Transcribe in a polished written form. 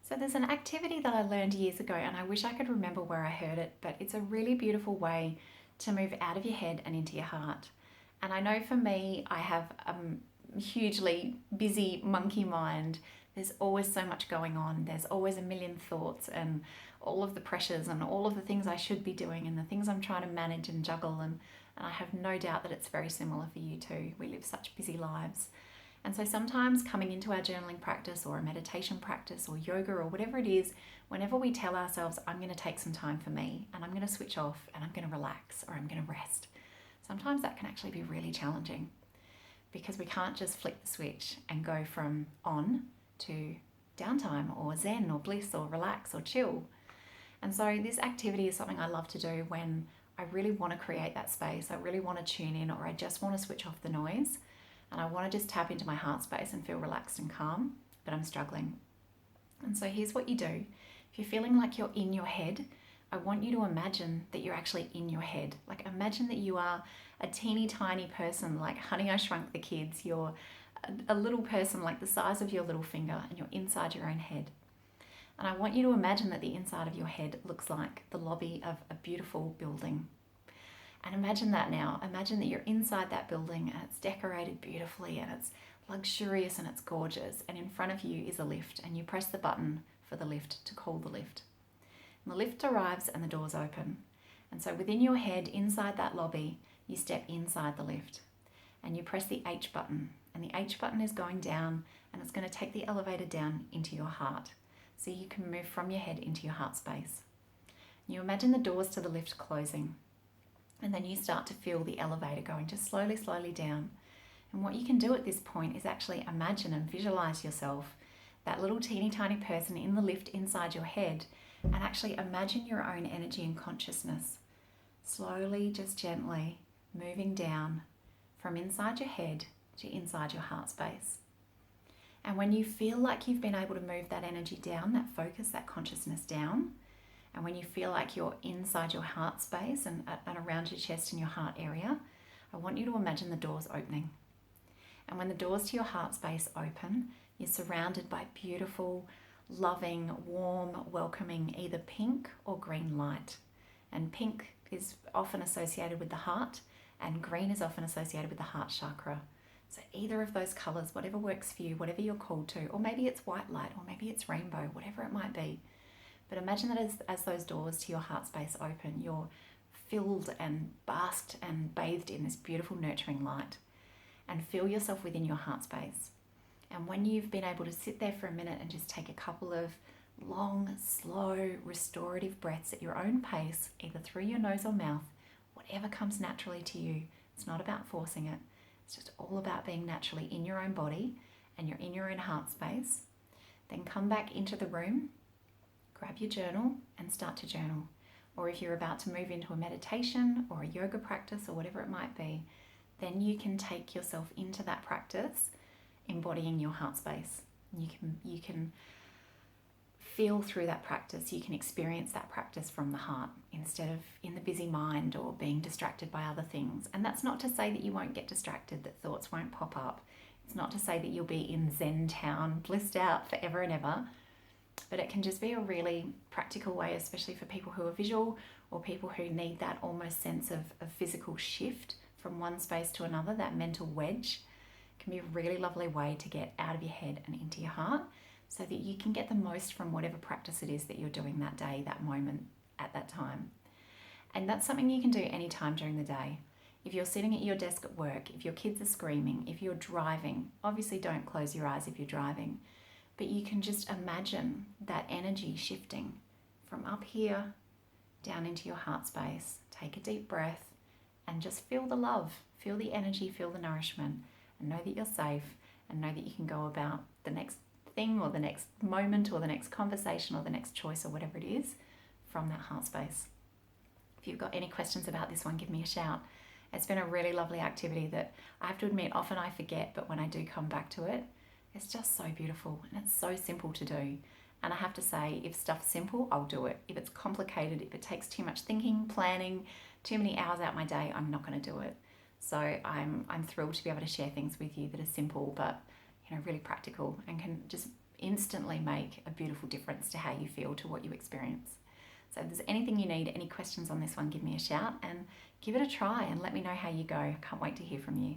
So there's an activity that I learned years ago, and I wish I could remember where I heard it, but it's a really beautiful way to move out of your head and into your heart. And I know for me, I have a hugely busy monkey mind. There's always so much going on. There's always a million thoughts and all of the pressures and all of the things I should be doing and the things I'm trying to manage and juggle. And I have no doubt that it's very similar for you too. We live such busy lives. And so sometimes coming into our journaling practice or a meditation practice or yoga or whatever it is, whenever we tell ourselves, I'm going to take some time for me and I'm going to switch off and I'm going to relax or I'm going to rest, sometimes that can actually be really challenging because we can't just flick the switch and go from on to downtime or zen or bliss or relax or chill. And so this activity is something I love to do when I really want to create that space, I really want to tune in, or I just want to switch off the noise and I want to just tap into my heart space and feel relaxed and calm, but I'm struggling. And so here's what you do. If you're feeling like you're in your head, I want you to imagine that you're actually in your head. Like imagine that you are a teeny tiny person like Honey, I Shrunk the Kids. You're a little person like the size of your little finger and you're inside your own head. And I want you to imagine that the inside of your head looks like the lobby of a beautiful building. And imagine that now. Imagine that you're inside that building and it's decorated beautifully and it's luxurious and it's gorgeous. And in front of you is a lift and you press the button for the lift to call the lift. And the lift arrives and the doors open. And so within your head, inside that lobby, you step inside the lift and you press the H button. And the H button is going down and it's going to take the elevator down into your heart. So you can move from your head into your heart space. You imagine the doors to the lift closing. And then you start to feel the elevator going just slowly, slowly down. And what you can do at this point is actually imagine and visualize yourself, that little teeny tiny person in the lift inside your head, and actually imagine your own energy and consciousness slowly, just gently moving down from inside your head to inside your heart space. And when you feel like you've been able to move that energy down, that focus, that consciousness down, and when you feel like you're inside your heart space and around your chest and your heart area, I want you to imagine the doors opening. And when the doors to your heart space open, you're surrounded by beautiful, loving, warm, welcoming, either pink or green light. And pink is often associated with the heart, and green is often associated with the heart chakra. So either of those colours, whatever works for you, whatever you're called to, or maybe it's white light, or maybe it's rainbow, whatever it might be. But imagine that as those doors to your heart space open, you're filled and basked and bathed in this beautiful nurturing light. And feel yourself within your heart space. And when you've been able to sit there for a minute and just take a couple of long, slow, restorative breaths at your own pace, either through your nose or mouth, whatever comes naturally to you, it's not about forcing it. It's just all about being naturally in your own body and you're in your own heart space. Then come back into the room, grab your journal and start to journal. Or if you're about to move into a meditation or a yoga practice or whatever it might be, then you can take yourself into that practice, embodying your heart space. You can feel through that practice. You can experience that practice from the heart instead of in the busy mind or being distracted by other things. And that's not to say that you won't get distracted, that thoughts won't pop up. It's not to say that you'll be in Zen town, blissed out forever and ever. But it can just be a really practical way, especially for people who are visual or people who need that almost sense of physical shift from one space to another, that mental wedge. It can be a really lovely way to get out of your head and into your heart so that you can get the most from whatever practice it is that you're doing that day, that moment, at that time. And that's something you can do anytime during the day. If you're sitting at your desk at work, if your kids are screaming, if you're driving, obviously don't close your eyes if you're driving, but you can just imagine that energy shifting from up here down into your heart space. Take a deep breath and just feel the love, feel the energy, feel the nourishment, and know that you're safe and know that you can go about the next thing or the next moment or the next conversation or the next choice or whatever it is from that heart space. If you've got any questions about this one, give me a shout. It's been a really lovely activity that I have to admit often I forget, but when I do come back to it, it's just so beautiful and it's so simple to do. And I have to say, if stuff's simple, I'll do it. If it's complicated, if it takes too much thinking, planning, too many hours out my day, I'm not going to do it. So I'm thrilled to be able to share things with you that are simple but really practical and can just instantly make a beautiful difference to how you feel, to what you experience. So if there's anything you need, any questions on this one, give me a shout and give it a try and let me know how you go. I can't wait to hear from you.